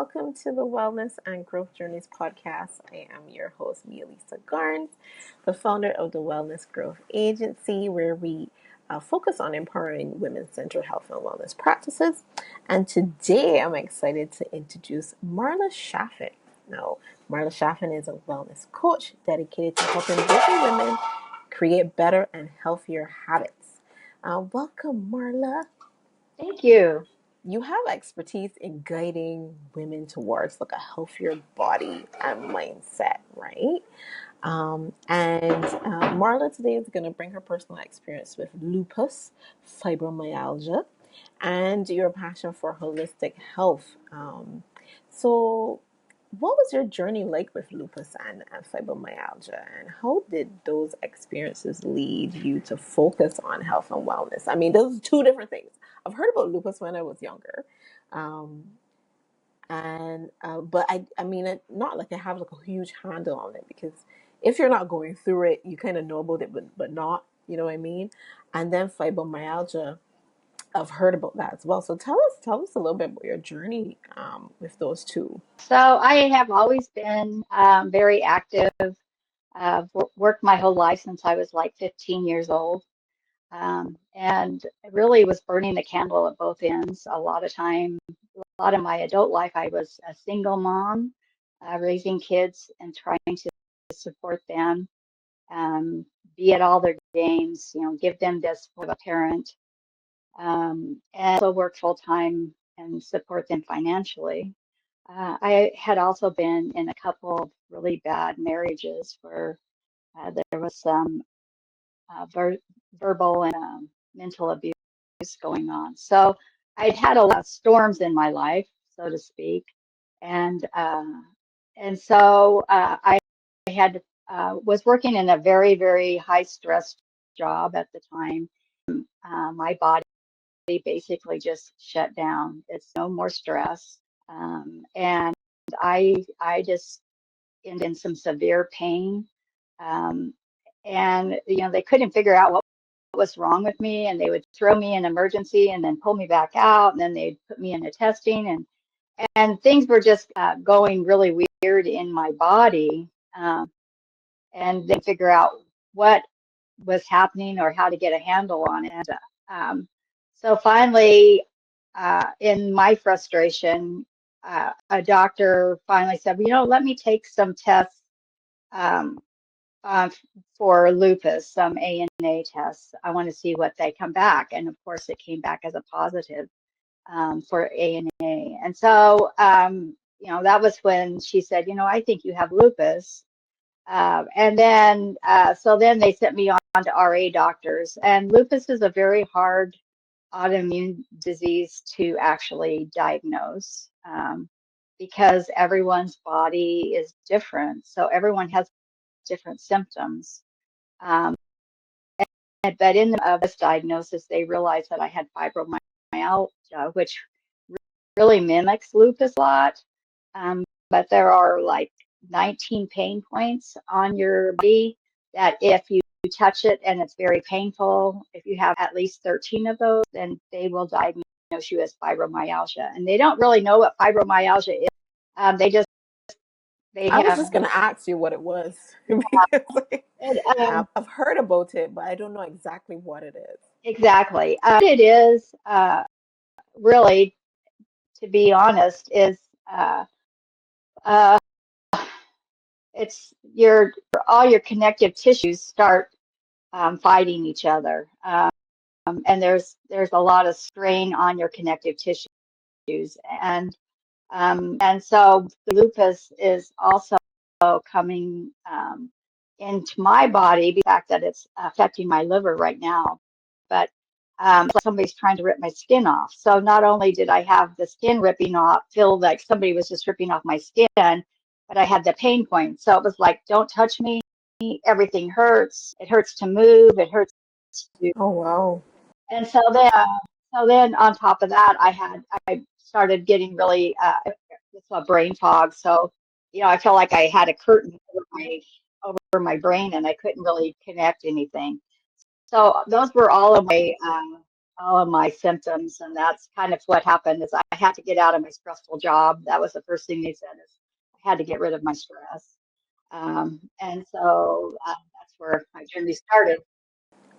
welcome to the Wellness and Growth Journeys podcast. I am your host, Mialisa Garnes, the founder of the Wellness Growth Agency, where we focus on empowering women-centered health and wellness practices. And today I'm excited to introduce Marla Chaffin. Now, Marla Chaffin is a wellness coach dedicated to helping busy women create better and healthier habits. Welcome, Marla. Thank you. You have expertise in guiding women towards like a healthier body and mindset, right? And Marla today is going to bring her personal experience with lupus, fibromyalgia, and your passion for holistic health. So, what was your journey like with lupus and fibromyalgia, and how did those experiences lead you to focus on health and wellness? I mean, those are two different things. I've heard about lupus when I was younger, um, but I mean, not like I have like a huge handle on it, because if you're not going through it, you kind of know about it, but not, you know what I mean? And then fibromyalgia, I've heard about that as well. So tell us a little bit about your journey with those two. So I have always been very active. Worked my whole life since I was like 15 years old, and I really was burning the candle at both ends. A lot of my adult life, I was a single mom, raising kids and trying to support them, be at all their games, give them the support of a parent, and also work full time and support them financially. I had also been in a couple of really bad marriages where there was some verbal and mental abuse going on. So I'd had a lot of storms in my life, so to speak, and uh, and so I had was working in a very, very high stress job at the time. My body basically just shut down. It's no more stress. And I just ended in some severe pain. Um, and they couldn't figure out what was wrong with me, and they would throw me in emergency and then pull me back out, and then they'd put me into testing, and things were just going really weird in my body. And then figure out what was happening or how to get a handle on it. Um, so finally, in my frustration, a doctor finally said, let me take some tests um, uh, for lupus, some ANA tests. I want to see what they come back. And of course, it came back as a positive for ANA. And so, that was when she said, I think you have lupus. So then they sent me on to RA doctors. And lupus is a very hard autoimmune disease to actually diagnose, because everyone's body is different. So everyone has different symptoms. Um, but in this diagnosis, they realized that I had fibromyalgia, which really mimics lupus a lot. But there are like 19 pain points on your body that if you touch it and it's very painful, if you have at least 13 of those, then they will diagnose you as fibromyalgia. And they don't really know what fibromyalgia is. They just, they I was have, just gonna ask you what it was because like, it, I've heard about it, but I don't know exactly what it is. exactly. It is really, to be honest, is uh, it's all your connective tissues start fighting each other. And there's a lot of strain on your connective tissues, and so the lupus is also coming into my body. The fact that it's affecting my liver right now, but it's like somebody's trying to rip my skin off. So not only did I have the skin ripping off, feel like somebody was just ripping off my skin, but I had the pain point. So it was like, don't touch me. Everything hurts. It hurts to move. It hurts to Oh wow. and so then on top of that, I started getting really it's a brain fog. So, I felt like I had a curtain over my brain, and I couldn't really connect anything. So those were all of my all of my symptoms, and that's kind of what happened. Is I had to get out of my stressful job. That was the first thing they said, is I had to get rid of my stress. And so that's where my journey started.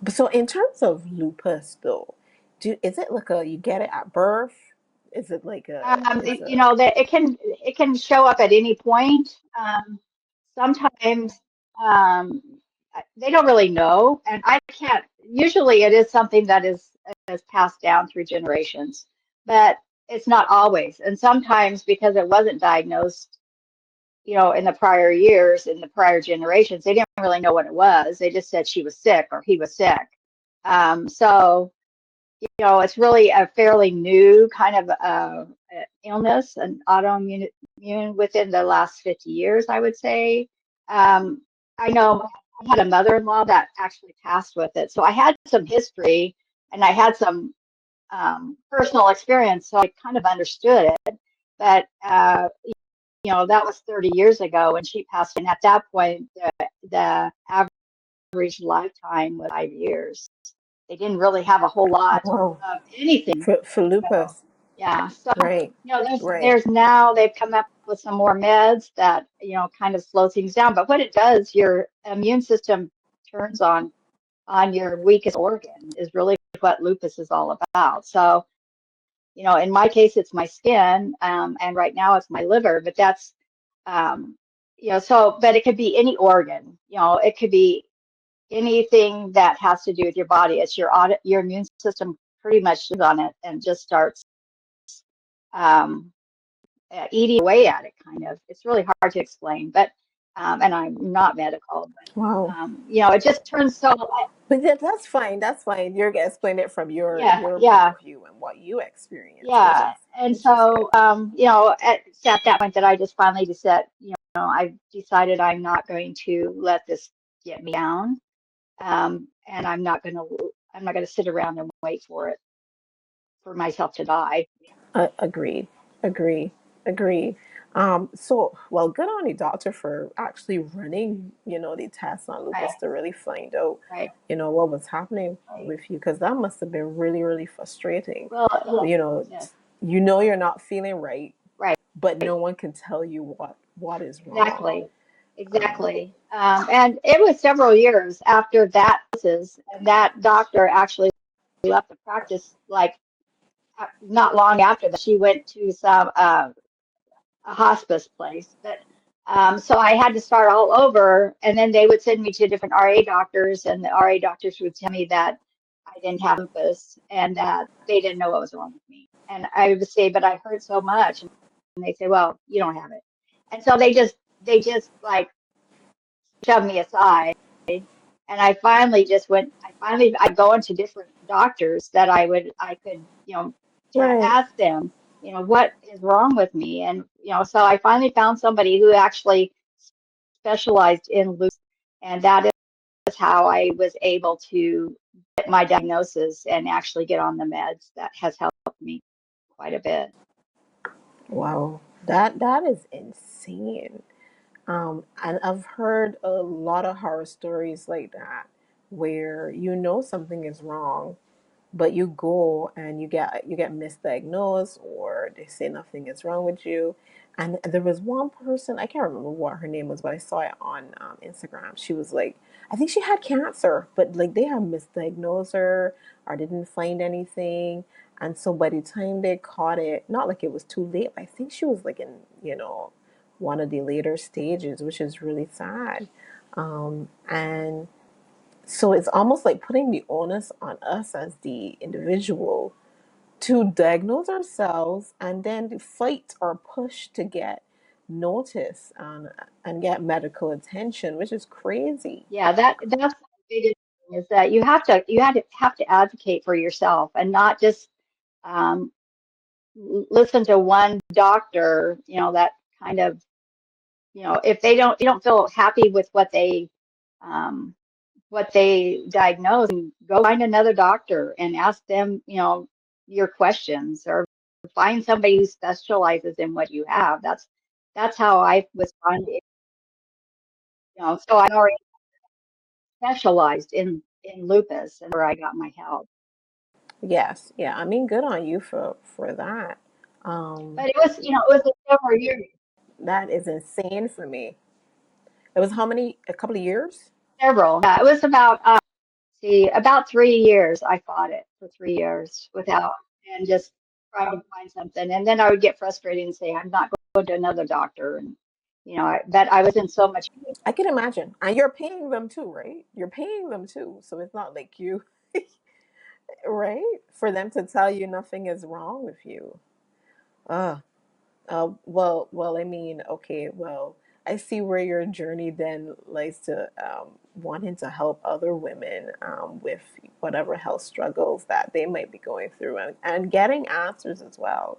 But so in terms of lupus though, is it like a you get it at birth? Is it like a is You a know that it can show up at any point. Sometimes they don't really know, and I can't. Usually, it is something that is passed down through generations, but it's not always. And sometimes, because it wasn't diagnosed, in the prior years, in the prior generations, they didn't really know what it was. They just said she was sick or he was sick. So it's really a fairly new kind of illness, an autoimmune immune within the last 50 years, I would say. Um, I know I had a mother-in-law that actually passed with it. So I had some history and I had some personal experience, so I kind of understood it. But, that was 30 years ago when she passed. And at that point, the average lifetime was 5 years. They didn't really have a whole lot wow of anything. for So, lupus? yeah. So, Right, right. there's now they've come up with some more meds that, kind of slow things down. But what it does, your immune system turns on your weakest organ is really what lupus is all about. So, in my case, it's my skin, and right now it's my liver, but that's, um, but it could be any organ, it could be anything that has to do with your body. It's your immune system pretty much is on it and just starts um, eating away at it, kind of. It's really hard to explain, but and I'm not medical, but Wow. it just turns so. But that's fine. That's fine. You're gonna explain it from Yeah, your point yeah, of view and what you experience, yeah. And which is good. so, it's at that point that I just finally just said, I decided I'm not going to let this get me down, and I'm not gonna sit around and wait for myself to die. Agreed. Agree. Agree. So, well, good on the doctor for actually running, the tests on lupus Right, to really find out, right, what was happening right. with you, because that must have been really, really frustrating. Well, You know, yes, you're not feeling right, right, but no one can tell you what is wrong. exactly, Um, exactly. And it was several years after that, and that doctor actually left the practice, like not long after that. She went to some a hospice place. But so I had to start all over, and then they would send me to different RA doctors, and the RA doctors would tell me that I didn't have lupus and that they didn't know what was wrong with me. And I would say, but I hurt so much, and they say, well, you don't have it. And so they just like shoved me aside. And I finally just went, I'd go into different doctors that I could, right. ask them, what is wrong with me? And, so I finally found somebody who actually specialized in lupus. And that is how I was able to get my diagnosis and actually get on the meds. That has helped me quite a bit. Wow. That is insane. And I've heard a lot of horror stories like that where something is wrong, but you go and you get misdiagnosed, or they say nothing is wrong with you. And there was one person, I can't remember what her name was, but I saw it on Instagram. She was like, I think she had cancer, but like they had misdiagnosed her or didn't find anything. And so by the time they caught it, not like it was too late, but I think she was like in one of the later stages, which is really sad. And so it's almost like putting the onus on us as the individual to diagnose ourselves and then to fight or push to get notice and get medical attention, which is crazy. Yeah, that's the biggest thing, is that you have to advocate for yourself and not just um, listen to one doctor, that kind of, if you don't feel happy with um, what they diagnose, and go find another doctor and ask them, your questions, or find somebody who specializes in what you have. That's how I was finding, so I already specialized in lupus and where I got my help. Yes, yeah. I mean, good on you for that. Um, But it was, it was several years, that is insane for me. It was how many? A couple of years? several. Yeah, it was about, see, about 3 years. I fought it for 3 years without, and just trying to find something. And then I would get frustrated and say, I'm not going to another doctor. And, but I was in so much pain. I can imagine. And you're paying them too, right? You're paying them too. So it's not like you, right? For them to tell you nothing is wrong with you. Uh, well, I mean, okay, well, I see where your journey then lies to wanting to help other women with whatever health struggles that they might be going through and getting answers as well.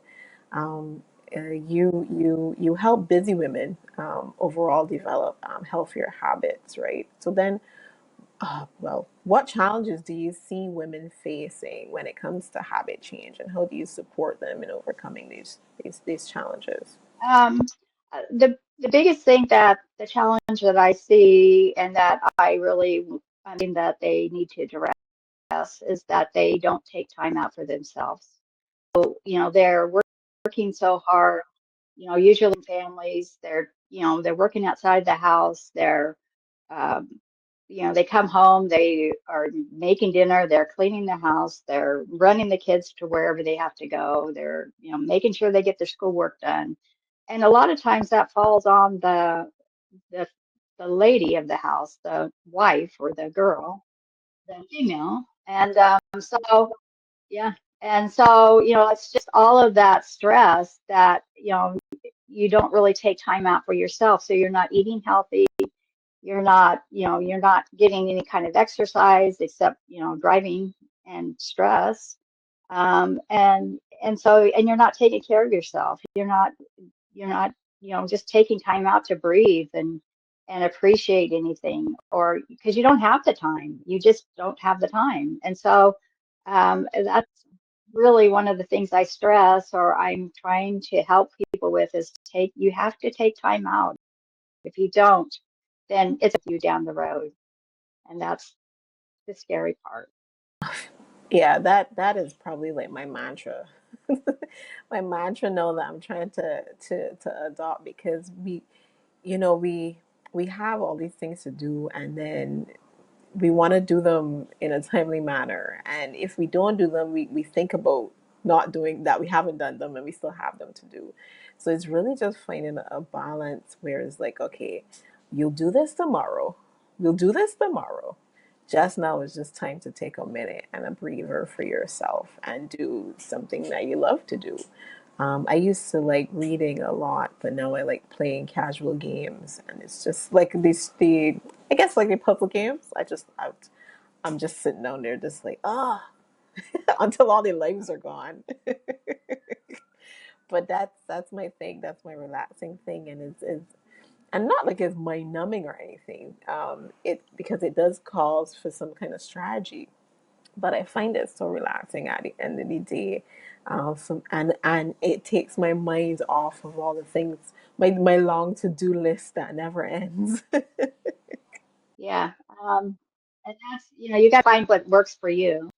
Um, you help busy women overall develop healthier habits, right? So then, well, what challenges do you see women facing when it comes to habit change, and how do you support them in overcoming these challenges? Um, the biggest thing, that the challenge that I see and that I mean, that they need to address is that they don't take time out for themselves. They're working so hard, usually in families, they're working outside the house, um, they come home, they are making dinner, they're cleaning the house, they're running the kids to wherever they have to go, they're, making sure they get their schoolwork done. And a lot of times that falls on the, the lady of the house, the wife or the girl, the female. And so, yeah. And so, it's just all of that stress that, you don't really take time out for yourself. So you're not eating healthy. You're not getting any kind of exercise except, driving and stress. And you're not taking care of yourself. You're not, just taking time out to breathe and appreciate anything, or because you don't have the time. You just don't have the time. And so that's really one of the things I stress, or I'm trying to help people with, is you have to take time out. If you don't, then it's you down the road. And that's the scary part. Yeah, that is probably like my mantra. My mantra know that I'm trying to adopt because we have all these things to do, and then we want to do them in a timely manner. And if we don't do them, we think about not doing that, we haven't done them and we still have them to do. So it's really just finding a balance where it's like, okay, you'll do this tomorrow. You'll do this tomorrow. Just now is just time to take a minute and a breather for yourself and do something that you love to do. I used to like reading a lot, but now I like playing casual games, and it's just like I guess like the puzzle games. I'm just sitting down there, just like until all the lives are gone. But that's my thing. That's my relaxing thing, and it's and not like it's mind numbing or anything. It because it does calls for some kind of strategy, but I find it so relaxing at the end of the day. And it takes my mind off of all the things, my long to do list that never ends. Yeah. And that's, you got to find what works for you.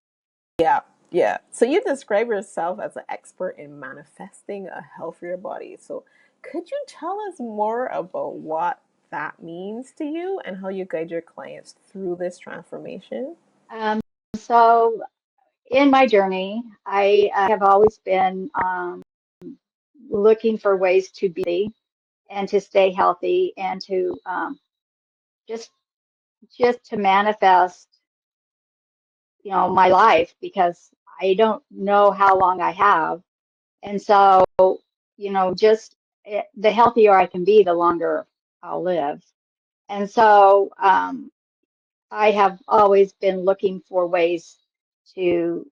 Yeah, yeah. So you describe yourself as an expert in manifesting a healthier body. So could you tell us more about what that means to you and how you guide your clients through this transformation? Um, so in my journey, I have always been looking for ways to be and to stay healthy, and to just just to manifest, my life, because I don't know how long I have. And so, just the healthier I can be, the longer I'll live. And so, I have always been looking for ways to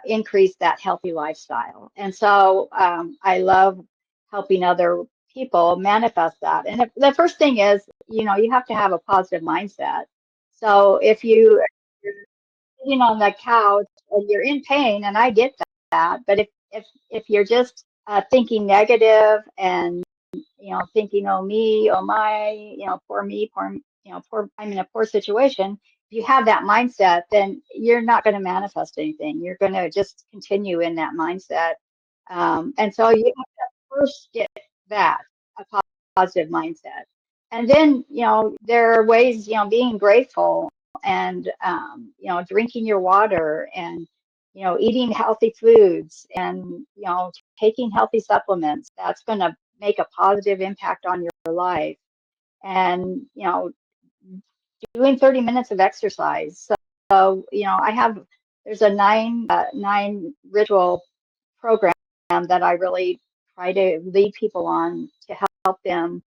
increase that healthy lifestyle. And so, I love helping other people manifest that. And the first thing is, you have to have a positive mindset. So if you're sitting on the couch and you're in pain, and I get that, but if you're just thinking negative, and thinking, oh me, oh my, poor me, poor, poor, I'm in a poor situation. you have that mindset, then you're not going to manifest anything. You're going to just continue in that mindset. And so you have to first get that, a positive mindset. And then, there are ways, being grateful and, drinking your water and, eating healthy foods and, taking healthy supplements. That's going to make a positive impact on your life. And, doing 30 minutes of exercise. So, there's a nine ritual program that I really try to lead people on to help them,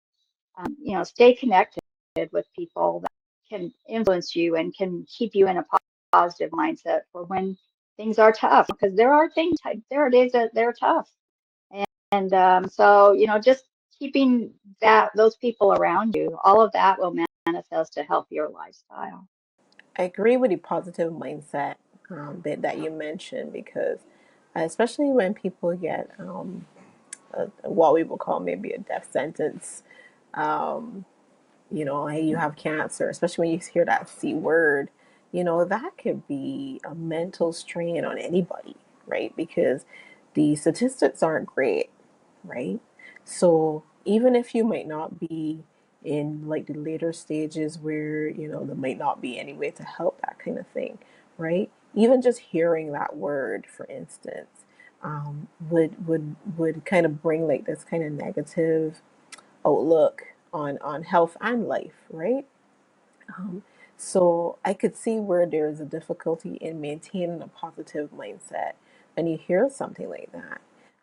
stay connected with people that can influence you and can keep you in a positive mindset for when things are tough. Because there are days that they're tough. And so, just keeping those people around you, all of that will manifest a healthier lifestyle. I agree with the positive mindset bit that you mentioned because, especially when people get what we would call maybe a death sentence, um, hey, you have cancer, especially when you hear that C word, that could be a mental strain on anybody, right? Because the statistics aren't great, right? So even if you might not be in like the later stages where, there might not be any way to help that kind of thing, right? Even just hearing that word, for instance, would kind of bring like this kind of negative outlook on health and life, right? Um, so I could see where there's a difficulty in maintaining a positive mindset when you hear something like that.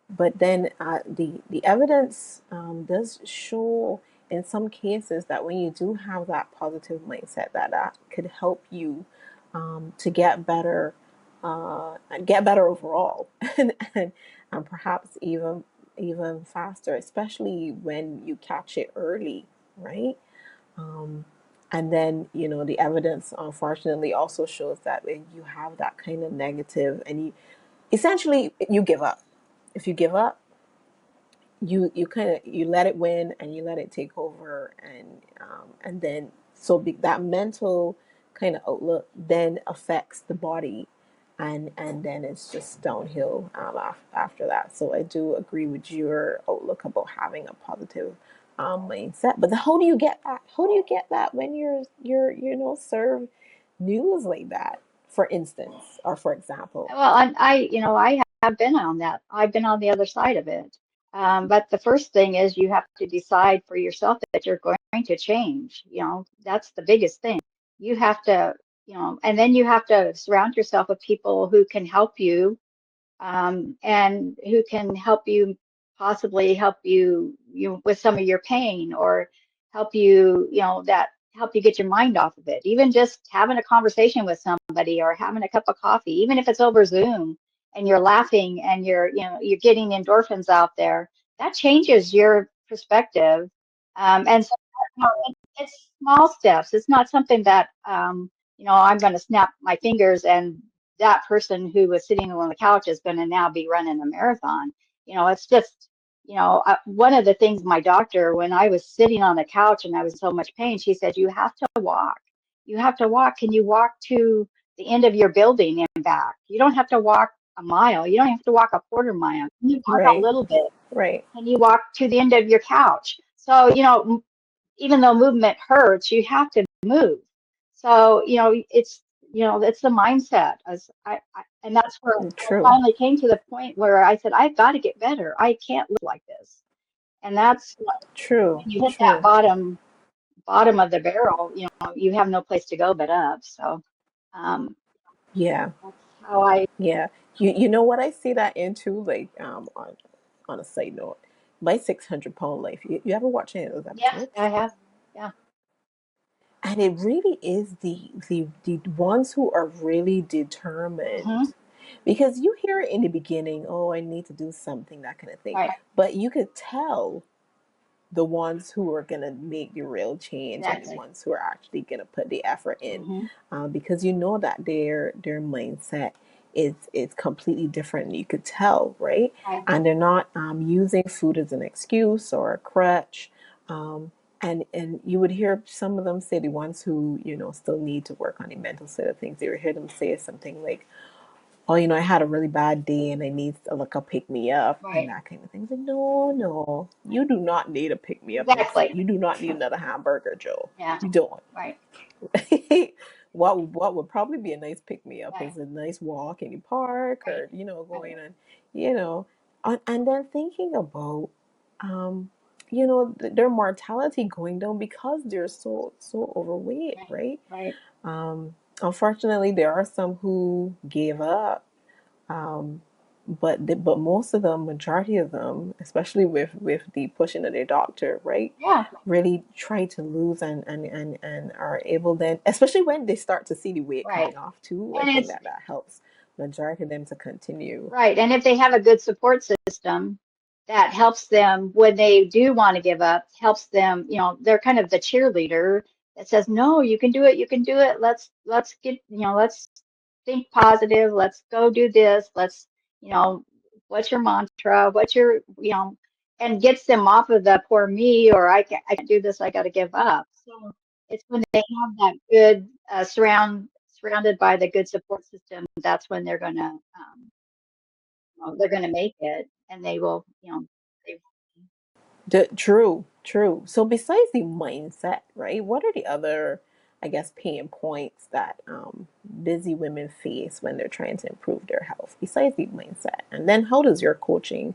But then the evidence does show in some cases that when you do have that positive mindset, that could help you to get better overall, and perhaps even faster, especially when you catch it early, right? Um, and then, the evidence unfortunately also shows that when you have that kind of negative and you give up. If you give up, you kind of you let it win and you let it take over, and then that mental kind of outlook then affects the body, and then it's just downhill after that. So I do agree with your outlook about having a positive mindset. But how do you get that? How do you get that when you're served news like that, for instance, or for example? Well, and I have been on that. I've been on the other side of it. But the first thing is you have to decide for yourself that you're going to change. That's the biggest thing. You have to, and then you have to surround yourself with people who can help you, and who can help you, possibly help you with some of your pain, or help you, that help you get your mind off of it. Even just having a conversation with somebody or having a cup of coffee, even if it's over Zoom and you're laughing and you're getting endorphins out there, that changes your perspective. And so, it's small steps. It's not something that, I'm going to snap my fingers and that person who was sitting on the couch is going to now be running a marathon. It's just, one of the things my doctor, when I was sitting on the couch and I was in so much pain, she said, you have to walk. You have to walk. Can you walk to the end of your building and back? You don't have to walk a mile. You don't have to walk a quarter mile. Can you walk a Right, little bit? right. Can you walk to the end of your couch? So, even though movement hurts, you have to move. So, it's the mindset. And that's where I True, finally came to the point where I said, I've got to get better. I can't live like this. And that's true, when you hit that true. bottom of the barrel, you have no place to go but up. So, um, Yeah. that's how I, Yeah, you know what I see that into, like, on a side note, my 600 pound life. You ever watch any of those yes, episodes? I have. Yeah. And it really is the ones who are really Hmm. determined, because you hear it in the beginning, oh, I need to do something, that kind of thing, Right. but you could tell the ones who are going to make the real change and the Exactly. ones who are actually going to put the effort in, Hmm. because you know that their mindset is completely different. You could tell, right? Right. And they're not using food as an excuse or a crutch. and you would hear some of them say, the ones who, still need to work on the mental side of things, you would hear them say something like, oh, I had a really bad day and I need like a pick me up and Right. that kind of thing. It's like, no, no, you do not need a pick me up. Exactly. You do not need another hamburger, Joe. Yeah. You don't. Right. What would probably be a nice pick me up Right. is a nice walk in the park, Right. or Right. going on, you know and then thinking about um their mortality going down because they're so overweight, Right. right? Right. Unfortunately, there are some who gave up, um, but most of them, majority of them, especially with the pushing of their doctor, right, Yeah. really try to lose, and are able then, especially when they start to see the weight Right. coming off too. I And think it's that helps majority of them to continue. right. And if they have a good support system that helps them when they do want to give up, helps them, they're kind of the cheerleader that says, no, you can do it, you can do it. Let's get, let's think positive. Let's go do this. Let's, you know, what's your mantra? What's your, and gets them off of the poor me, or I can't do this, I got to give up. So it's when they have that good surrounded by the good support system, that's when they're going to make it, and they will, they, True. So besides the mindset, right, what are the other, I guess, pain points that busy women face when they're trying to improve their health besides the mindset? And then how does your coaching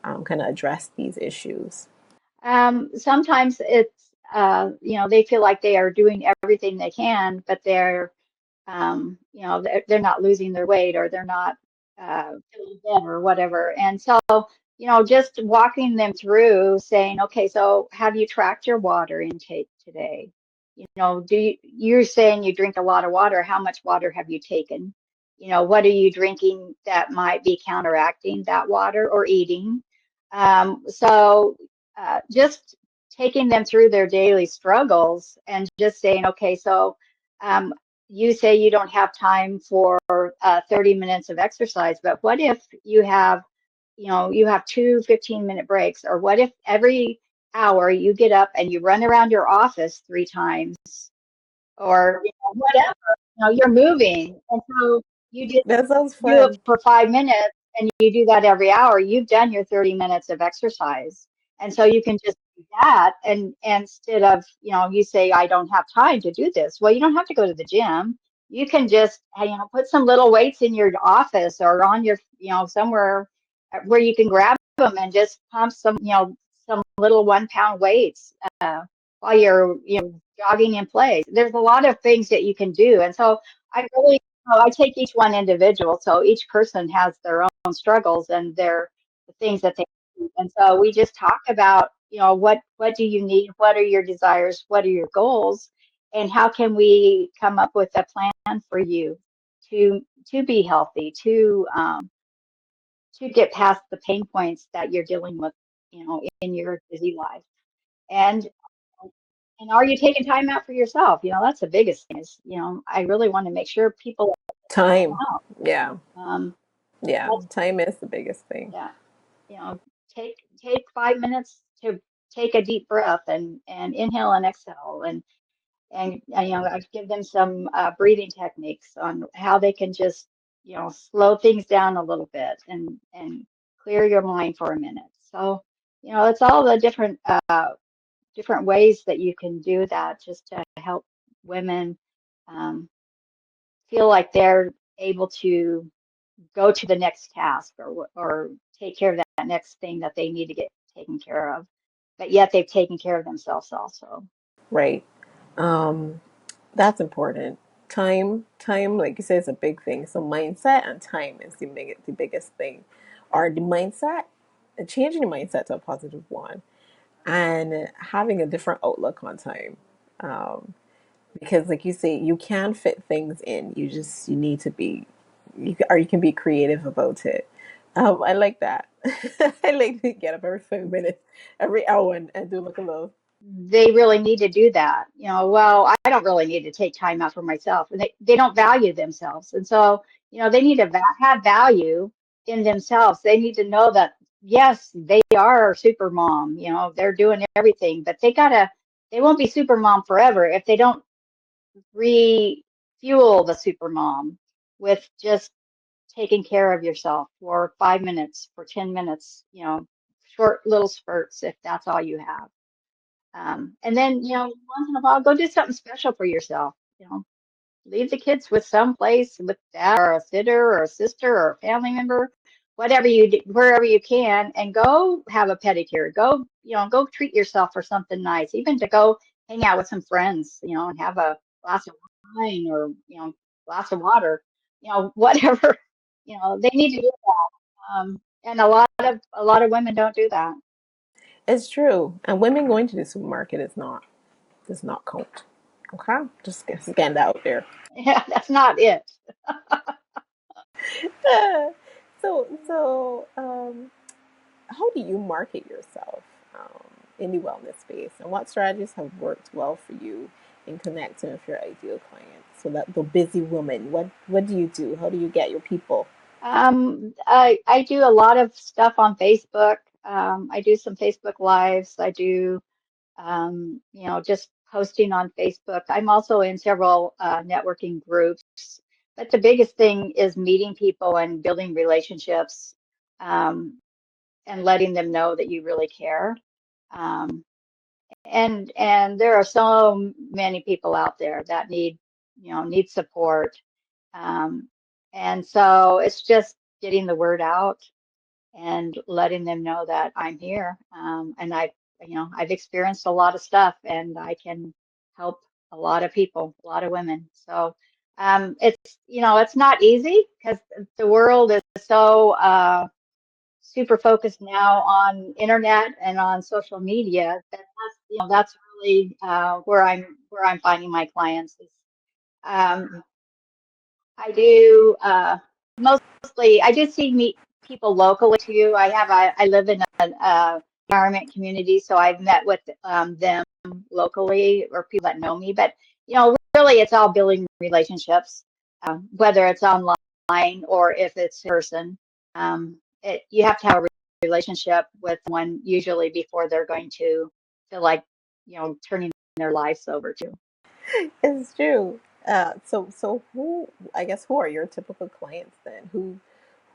kind of address these issues? sometimes it's, they feel like they are doing everything they can, but they're not losing their weight, or they're not feeling better or whatever. And so, just walking them through saying, okay, so have you tracked your water intake today? You're saying you drink a lot of water. How much water have you taken? What are you drinking that might be counteracting that water, or eating? Just taking them through their daily struggles and just saying, okay, so um, you say you don't have time for 30 minutes of exercise, but what if you have two 15-minute breaks? Or what if every hour you get up and you run around your office 3 times, or whatever, you're moving. And so you just That sounds do it fun. for 5 minutes, and you do that every hour, you've done your 30 minutes of exercise. And so you can just do that. And instead of, you say, I don't have time to do this. Well, you don't have to go to the gym. You can just, put some little weights in your office, or on your, somewhere where you can grab them, and just pump some little 1 pound weights while you're, jogging in place. There's a lot of things that you can do. And so I take each one individual. So each person has their own struggles and the things that they need. And so we just talk about, what do you need? What are your desires? What are your goals? And how can we come up with a plan for you to be healthy, to get past the pain points that you're dealing with, in your busy life. And and are you taking time out for yourself? That's the biggest thing is, I really want to make sure people Time. out. Yeah. Um, Yeah. that's, Time is the biggest thing. yeah, you know, take 5 minutes to take a deep breath, and inhale and exhale, and I give them some breathing techniques on how they can just, slow things down a little bit, and clear your mind for a minute. So, it's all the different ways that you can do that, just to help women um, feel like they're able to go to the next task, or take care of that next thing that they need to get taken care of, but yet they've taken care of themselves also. Right. Um, that's important. Time, like you said, is a big thing. So mindset and time is the biggest thing. Or the mindset, changing the mindset to a positive one, and having a different outlook on time. Um, because, like you say, you can fit things in. You need to be, or you can be creative about it. I like that. I like to get up every 5 minutes, every hour, and do like a little They really need to do that. Well, I don't really need to take time out for myself. And they don't value themselves. And so, they need to have value in themselves. They need to know that, yes, they are super mom, they're doing everything, but they gotta they won't be super mom forever if they don't refuel the super mom with just taking care of yourself for 5 minutes, for 10 minutes, short little spurts if that's all you have. And then, once in a while, go do something special for yourself. Leave the kids with some place with dad or a sitter or a sister or a family member, whatever you do, wherever you can, and go have a pedicure. Go treat yourself for something nice, even to go hang out with some friends, and have a glass of wine or, glass of water, whatever, they need to do that. And a lot of women don't do that. It's true. And women going to the supermarket does not count. Okay? Just get that out there. Yeah, that's not it. So, how do you market yourself in the wellness space, and what strategies have worked well for you in connecting with your ideal clients? So that the busy woman, what do you do? How do you get your people? I do a lot of stuff on Facebook. I do some Facebook Lives. I do, just posting on Facebook. I'm also in several networking groups. But the biggest thing is meeting people and building relationships, um, and letting them know that you really care. Um, and there are so many people out there that need support. Um, and so it's just getting the word out and letting them know that I'm here. And I've experienced a lot of stuff, and I can help a lot of people, a lot of women. So it's not easy because the world is so super focused now on internet and on social media. That's really where I'm finding my clients. Um, I do mostly. I just see meet people locally too. I live in an environment community, so I've met with them locally or people that know me. But really, it's all building relationships, whether it's online or if it's in person. You have to have a relationship with someone usually before they're going to feel like turning their lives over to. It's true. So who, I guess, who are your typical clients then? Who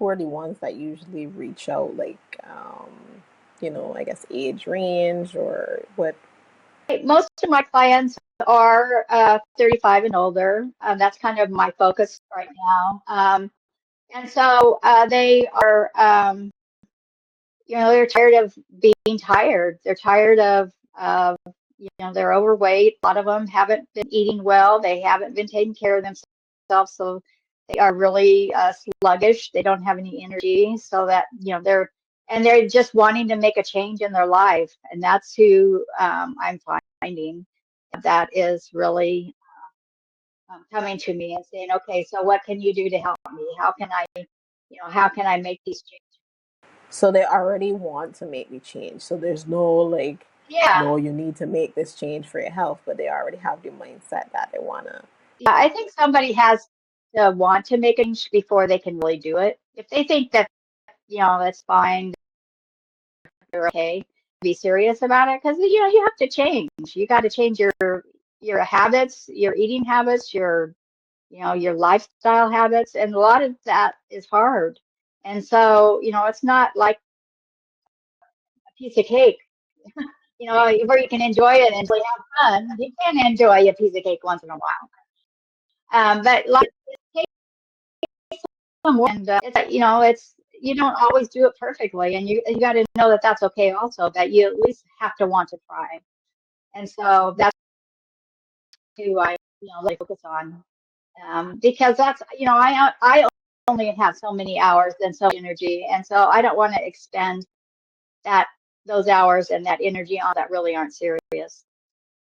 are the ones that usually reach out, like, I guess age range or what? Most of my clients are 35 and older. That's kind of my focus right now. And so they are, they're tired of being tired. They're tired of, they're overweight. A lot of them haven't been eating well. They haven't been taking care of themselves. So they are really sluggish. They don't have any energy. So that, they're just wanting to make a change in their life. And that's who I'm finding that is really coming to me and saying, okay, so what can you do to help me? How can I make these changes? So they already want to make the change. So there's no like, Yeah. no, you need to make this change for your health, but they already have the mindset that they wanna. Yeah, I think somebody has to want to make a change before they can really do it. If they think that, that's fine, they're okay, be serious about it because you have to change. You got to change your habits, your eating habits, your lifestyle habits, and a lot of that is hard. And so, it's not like a piece of cake, where you can enjoy it and really have fun. You can enjoy a piece of cake once in a while. But like and it's you don't always do it perfectly, and you got to know that that's okay also, that you at least have to want to try. And so that's who I really focus on, because that's I only have so many hours and so much energy, and so I don't want to expend that those hours and that energy on that really aren't serious,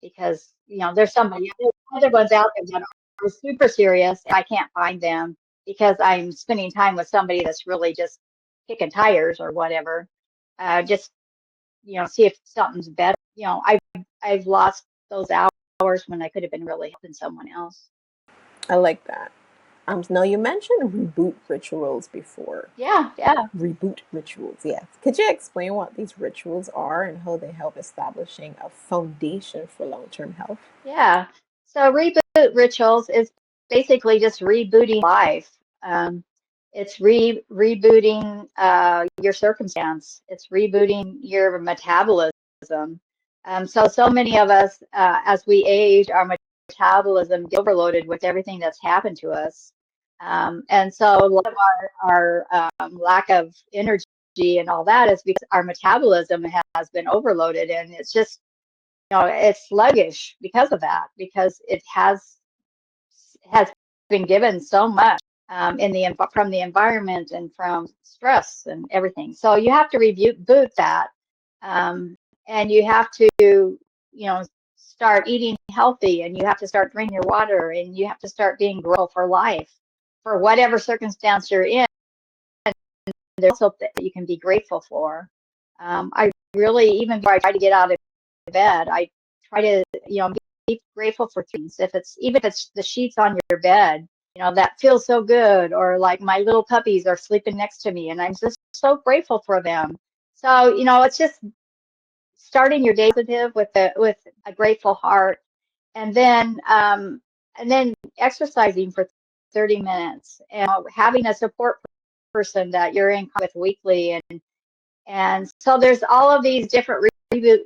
because there's other ones out there that are super serious, and I can't find them because I'm spending time with somebody that's really just kicking tires or whatever. Just see if something's better. I've lost those hours when I could have been really helping someone else. I like that. Now you mentioned reboot rituals before. Yeah, yeah. Reboot rituals, yes. Could you explain what these rituals are and how they help establishing a foundation for long-term health? Yeah. So reboot rituals is basically just rebooting life. Um, it's rebooting your circumstance. It's rebooting your metabolism. So many of us, as we age, our metabolism gets overloaded with everything that's happened to us. And so a lot of our lack of energy and all that is because our metabolism has been overloaded, and it's just it's sluggish because of that, because it has been given so much from the environment and from stress and everything. So you have to reboot that, um, and you have to start eating healthy, and you have to start drinking your water, and you have to start being grateful for life, for whatever circumstance you're in. There's also that you can be grateful for. I really, even before I try to get out of bed, I try to, be grateful for things. Even if it's the sheets on your bed, that feels so good. Or like my little puppies are sleeping next to me, and I'm just so grateful for them. So, it's just starting your day positive with a grateful heart, and then exercising for 30 minutes, and having a support person that you're in with weekly, and so there's all of these different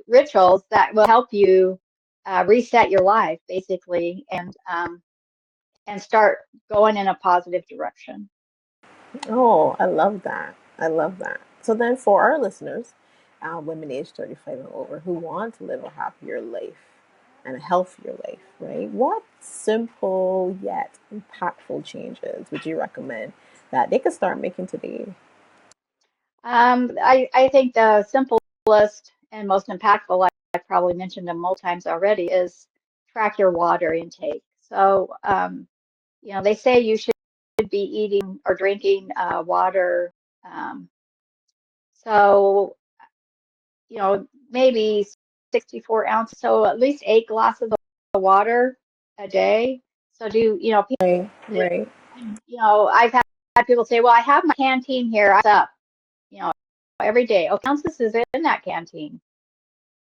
rituals that will help you reset your life, basically, and start going in a positive direction. Oh, I love that. I love that. So then, for our listeners, women aged 35 and over who want to live a happier life and a healthier life, right? What simple yet impactful changes would you recommend that they could start making today? I think the simplest and most impactful, like I've probably mentioned them multiple times already, is track your water intake. So, they say you should be eating or drinking water. Um, so, maybe 64 ounces, so at least 8 glasses of water a day. So Right, right. I've had people say, well, I have my canteen here, I up, you know, every day. Okay, ounces is in that canteen.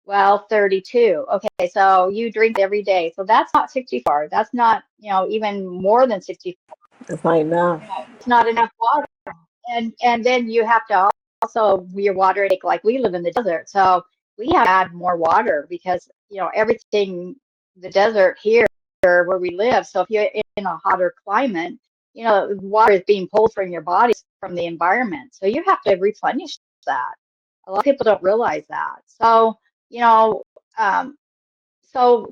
Well, 32. Okay, so you drink every day. So that's not 64. That's not, even more than 64. That's not enough. It's not enough water. And then you have to also your water intake, like we live in the desert, so we have to add more water because everything, the desert here where we live. So if you're in a hotter climate, water is being pulled from your body from the environment, so you have to replenish that. A lot of people don't realize that. So you know um, so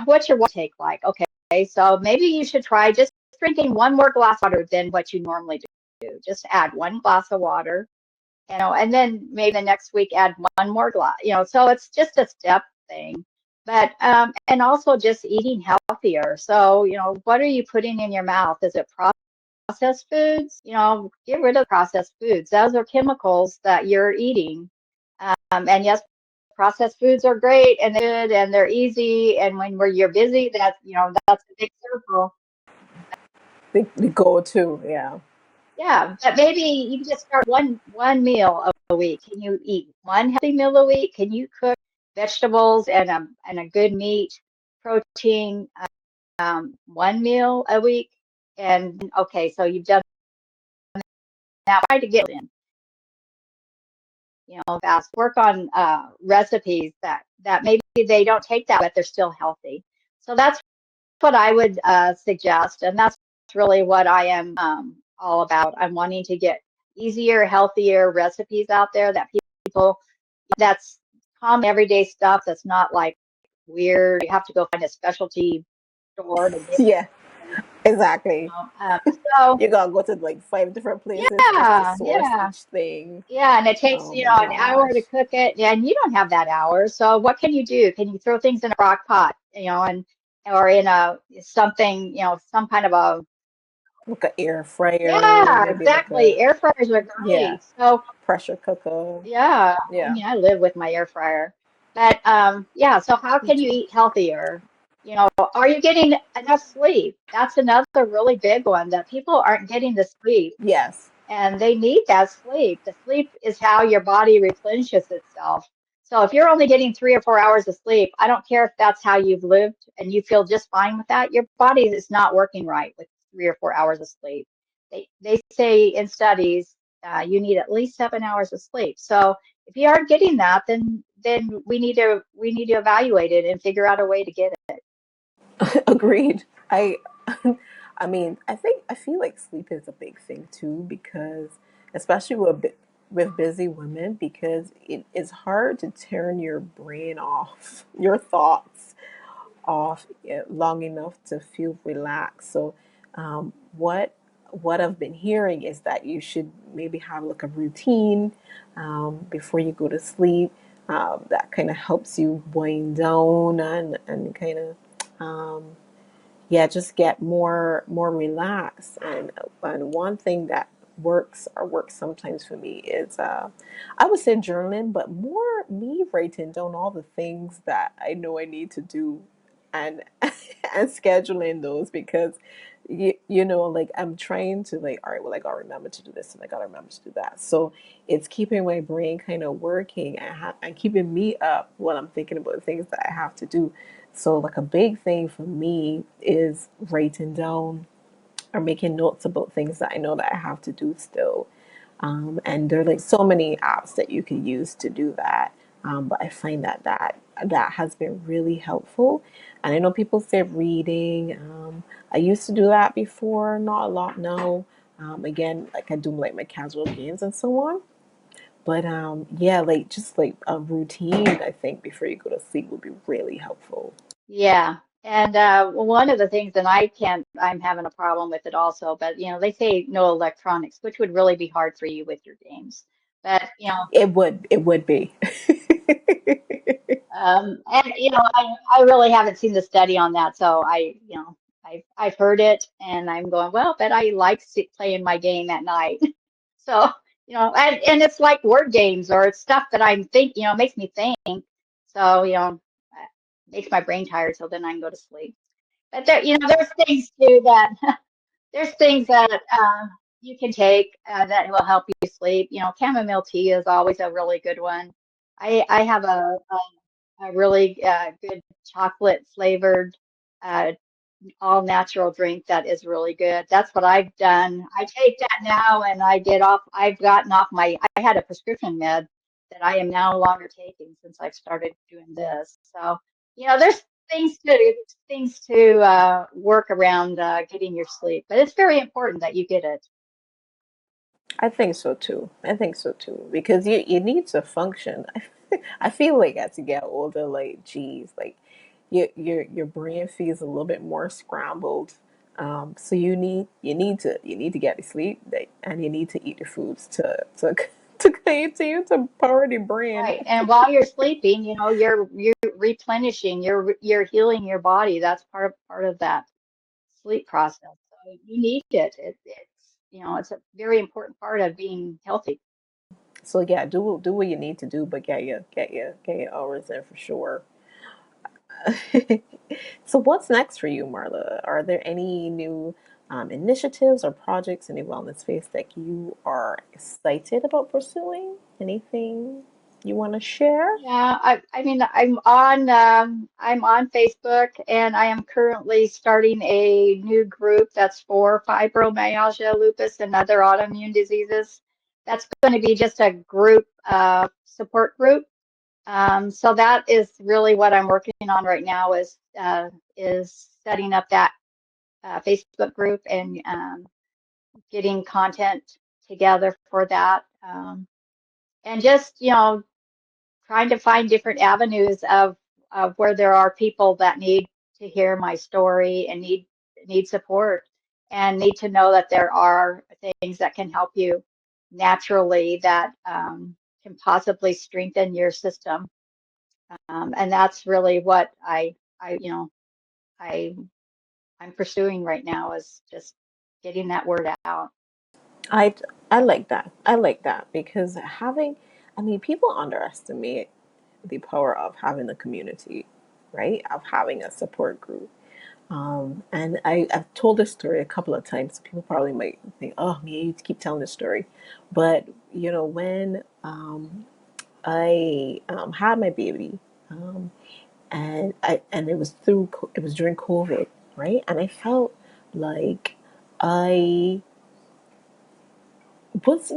what's your water take like? Okay, so maybe you should try just drinking one more glass of water than what you normally do. Just add 1 glass of water, and then maybe the next week add one more glass. So it's just a step thing. But and also just eating healthier. So what are you putting in your mouth? Is it processed foods? Get rid of processed foods. Those are chemicals that you're eating. And yes, processed foods are great and they're good and they're easy. And when you're busy, that's a big circle. The go to, yeah. Yeah, but maybe you can just start one meal a week. Can you eat one healthy meal a week? Can you cook vegetables and a good meat, protein, one meal a week? And okay, so you've done that. Try to get in, fast. Work on recipes that maybe they don't take that, but they're still healthy. So that's what I would suggest, and that's really what I am all about. I'm wanting to get easier, healthier recipes out there that people that's common everyday stuff that's not like weird. You have to go find a specialty store to get. Yeah, exactly. So You gotta go to like 5 different places just to yeah, source yeah. each thing. Yeah, and it takes, Oh my an hour gosh. to cook it, and you don't have that hour. So what can you do? Can you throw things in a crock pot, and or in a something, some kind of a Like a air fryer, yeah, maybe like a, exactly. Air fryers are yeah, great. So pressure cooker. yeah, I Yeah. mean, I live with my air fryer. But yeah, so how Me can you too. eat healthier? You know, are you getting enough sleep? That's another really big one that people aren't getting the sleep, Yes. and they need that sleep. The sleep is how your body replenishes itself. So if you're only getting 3 or 4 hours of sleep, I don't care if that's how you've lived and you feel just fine with that, your body is not working right with 3 or 4 hours of sleep. They say in studies you need at least 7 hours of sleep. So if you aren't getting that, then we need to evaluate it and figure out a way to get it. Agreed. I I mean, I feel like sleep is a big thing too because especially with busy women because it is hard to turn your brain off, your thoughts off long enough to feel relaxed. So what I've been hearing is that you should maybe have like a routine before you go to sleep that kind of helps you wind down and kind of yeah, just get more relaxed. And one thing that works sometimes for me is I would say journaling, but more me writing down all the things that I know I need to do and and scheduling those because you know like I'm trying to like all right well I gotta remember to do this and I gotta remember to do that, so it's keeping my brain kind of working and keeping me up while I'm thinking about the things that I have to do. So, like a big thing for me is writing down or making notes about things that I know that I have to do still. And there are like so many apps that you can use to do that. But I find that has been really helpful. And I know people say reading. I used to do that before, not a lot now. Again, like I do like my casual games and so on. But yeah, like just like a routine, I think before you go to sleep would be really helpful. Yeah. And one of the things, and I'm having a problem with it also, but they say no electronics, which would really be hard for you with your games. But It would be. and I really haven't seen the study on that, so I've heard it, and I'm going, well, but I like playing my game at night. So and it's like word games or it's stuff that I'm think, makes me think. So makes my brain tired, so then I can go to sleep. But there's things too that there's things that you can take that will help you sleep. Chamomile tea is always a really good one. I have a really good chocolate flavored uh, all natural drink that is really good. That's what I've done. I take that now and I've gotten off I had a prescription med that I am no longer taking since I've started doing this. So, there's things to work around getting your sleep, but it's very important that you get it. I think so too. I think so too. Because you need to function. I feel like as you get older, like geez, like your brain feels a little bit more scrambled. So you need to get to sleep, and you need to eat your foods to to continue to power the brain. Right. And while you're sleeping, you're replenishing, you're healing your body. That's part of that sleep process. So you need it. It's a very important part of being healthy. So yeah, do what you need to do, but get your hours in for sure. So, what's next for you, Marla? Are there any new initiatives or projects in the wellness space that you are excited about pursuing? Anything you want to share? Yeah, I mean I'm on Facebook, and I am currently starting a new group that's for fibromyalgia, lupus, and other autoimmune diseases. That's going to be just a group support group. So that is really what I'm working on right now is setting up that Facebook group and getting content together for that. And just trying to find different avenues of where there are people that need to hear my story and need support and need to know that there are things that can help you naturally that can possibly strengthen your system. And that's really what I you know I I'm pursuing right now is just getting that word out. I I like that. I like that because I mean, people underestimate the power of having a community. right, of having a support group. And I've told this story a couple of times. People probably might think, oh, me, you keep telling this story. But, when I had my baby, um, and it was during COVID, right? And I felt like I was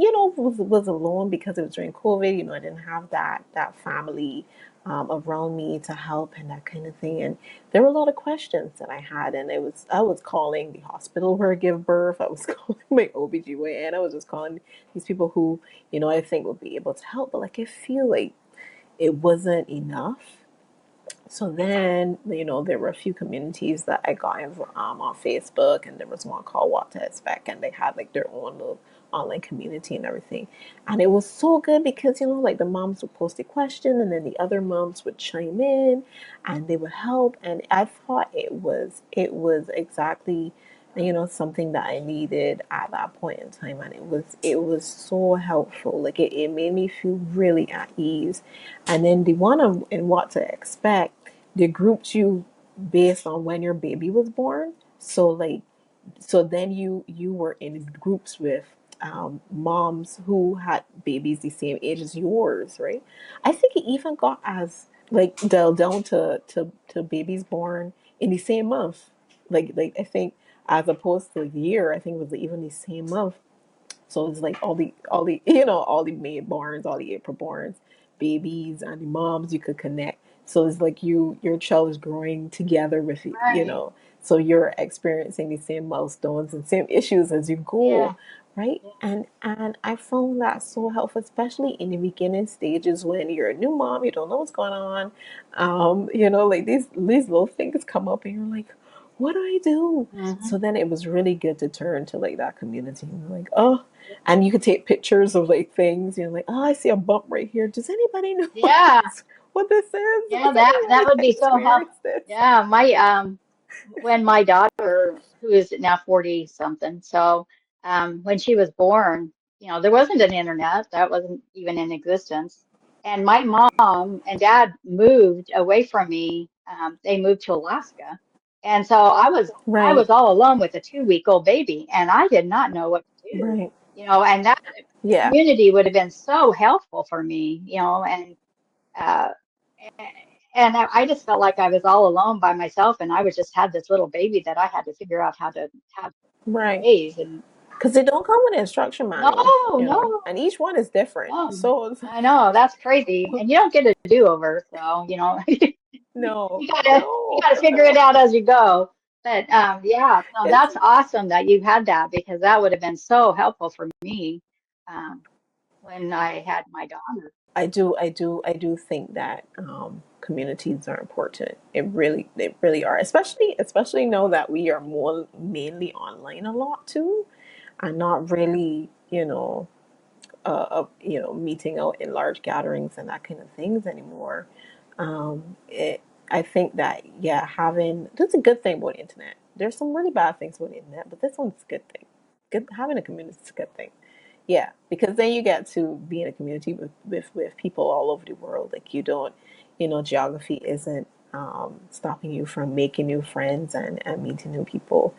alone because it was during COVID. I didn't have that family around me to help and that kind of thing. And there were a lot of questions that I had, and I was calling the hospital where I give birth. I was calling my OBGYN. I was just calling these people who I think would be able to help. But like I feel like it wasn't enough. So then, there were a few communities that I got on Facebook, and there was one called What to Expect, and they had like their own little online community and everything. And it was so good because, like the moms would post a question, and then the other moms would chime in, and they would help. And I thought it was exactly, something that I needed at that point in time, and it was so helpful. Like it made me feel really at ease. And then the one in What to Expect, they grouped you based on when your baby was born. So then you were in groups with moms who had babies the same age as yours, right? I think it even got as like down to babies born in the same month. Like I think, as opposed to the year, I think it was even the same month. So it's like all the all the May borns, all the April borns, babies and the moms you could connect. So it's like your child is growing together with Right. so you're experiencing the same milestones and same issues as you go, Yeah. right? And I found that so helpful, especially in the beginning stages when you're a new mom, you don't know what's going on. Like these little things come up and you're like, what do I do? Hmm. So then it was really good to turn to like that community and like, oh, and you could take pictures of like things, like, oh, I see a bump right here. Does anybody know Yeah. what this is? Yeah. Has That anybody would be so helpful. experienced this? Yeah. My when my daughter, who is now 40 something, so when she was born, there wasn't an internet, that wasn't even in existence. And my mom and dad moved away from me. They moved to Alaska. And so I Right, was all alone with a 2-week-old baby, and I did not know what to do, right. and that Yeah, community would have been so helpful for me, and uh, I just felt like I was all alone by myself, and I was just had this little baby that I had to figure out how to right. raise. And Because they don't come with an instruction no, manual, no, and each one is different. no, So it's, I know that's crazy, and you don't get a do-over, so no, you no, gotta figure it no. out as you go. But yeah, so It's that's awesome that you had that because that would have been so helpful for me um, when I had my daughter. I do think that communities are important. They really are. Especially know that we are more mainly online a lot too, and not really, meeting out in large gatherings and that kind of things anymore. It, I think that, yeah, that's a good thing about the internet. There's some really bad things about the internet, but this one's a good thing. Good having a community is a good thing. Yeah, because then you get to be in a community with people all over the world. Like you don't, geography isn't stopping you from making new friends and meeting new people.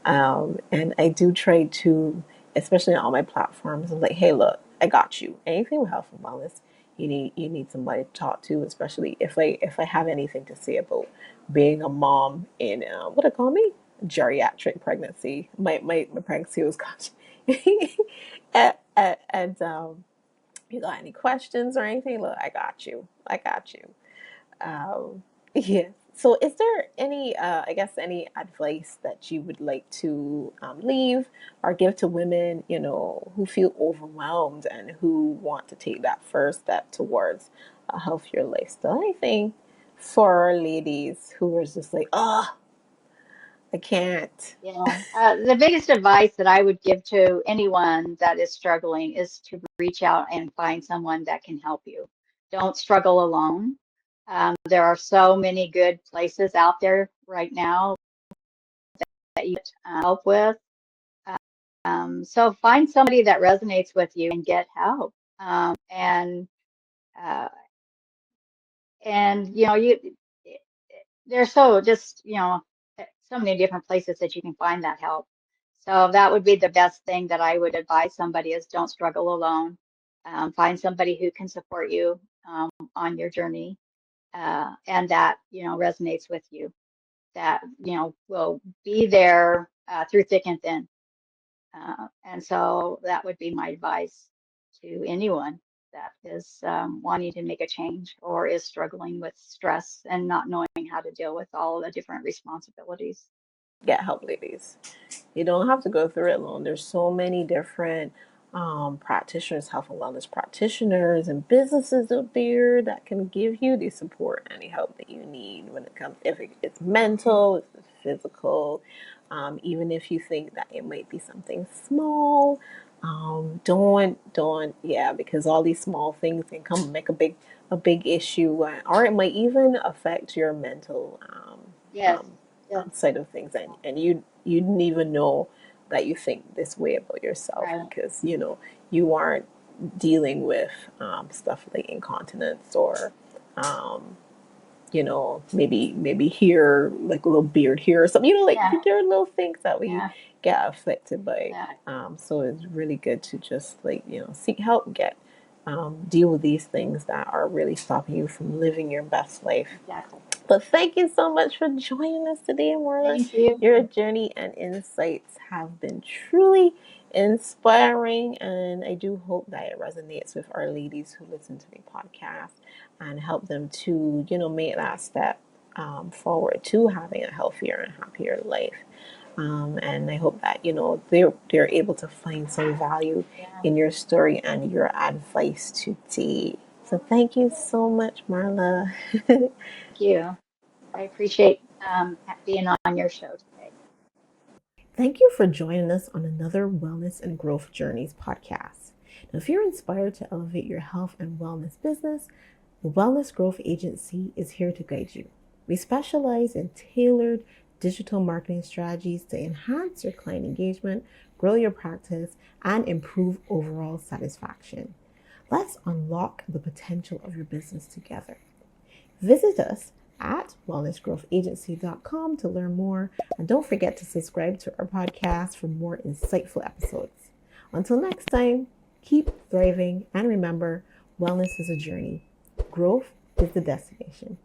And I do try to, especially on all my platforms, I'm like, hey, look, I got you. Anything with health and wellness, you need somebody to talk to, especially if I have anything to say about being a mom in what I call me geriatric pregnancy. My pregnancy was got and you got any questions or anything? Look, I got you. I got you. Um, yeah. So, is there any, I guess, any advice that you would like to leave or give to women, who feel overwhelmed and who want to take that first step towards a healthier lifestyle? Anything for ladies who are just like, oh, I can't. Yeah. The biggest advice that I would give to anyone that is struggling is to reach out and find someone that can help you. Don't struggle alone. There are so many good places out there right now that you can help with. So find somebody that resonates with you and get help. Uh, and you there's so just, so many different places that you can find that help. So that would be the best thing that I would advise somebody is don't struggle alone. Find somebody who can support you on your journey, and that, resonates with you, that, will be there through thick and thin. And so that would be my advice to anyone that is wanting to make a change or is struggling with stress and not knowing how to deal with all the different responsibilities. Get help, ladies. You don't have to go through it alone. There's so many different practitioners, health and wellness practitioners, and businesses out there that can give you the support and the help that you need when it comes, if it's mental, if it's physical, even if you think that it might be something small. Yeah, because all these small things can come make a big issue, or it might even affect your mental Yes, yes, side of things, and you didn't even know that you think this way about yourself right. because you aren't dealing with stuff like incontinence or um, maybe here like a little beard here or something, like Yeah, there are little things that we yeah, get afflicted by. exactly, So it's really good to just seek help, get deal with these things that are really stopping you from living your best life. exactly. But thank you so much for joining us today, Marla. Thank you. Your journey and insights have been truly inspiring, and I do hope that it resonates with our ladies who listen to the podcast and help them to, make that step forward to having a healthier and happier life. And I hope that they're able to find some value Yeah, in your story and your advice today. So thank you so much, Marla. thank you. I appreciate being on your show today. Thank you for joining us on another Wellness and Growth Journeys podcast. Now, if you're inspired to elevate your health and wellness business, the Wellness Growth Agency is here to guide you. We specialize in tailored digital marketing strategies to enhance your client engagement, grow your practice, and improve overall satisfaction. Let's unlock the potential of your business together. Visit us at wellnessgrowthagency.com to learn more. And don't forget to subscribe to our podcast for more insightful episodes. Until next time, keep thriving and remember, wellness is a journey. Growth is the destination.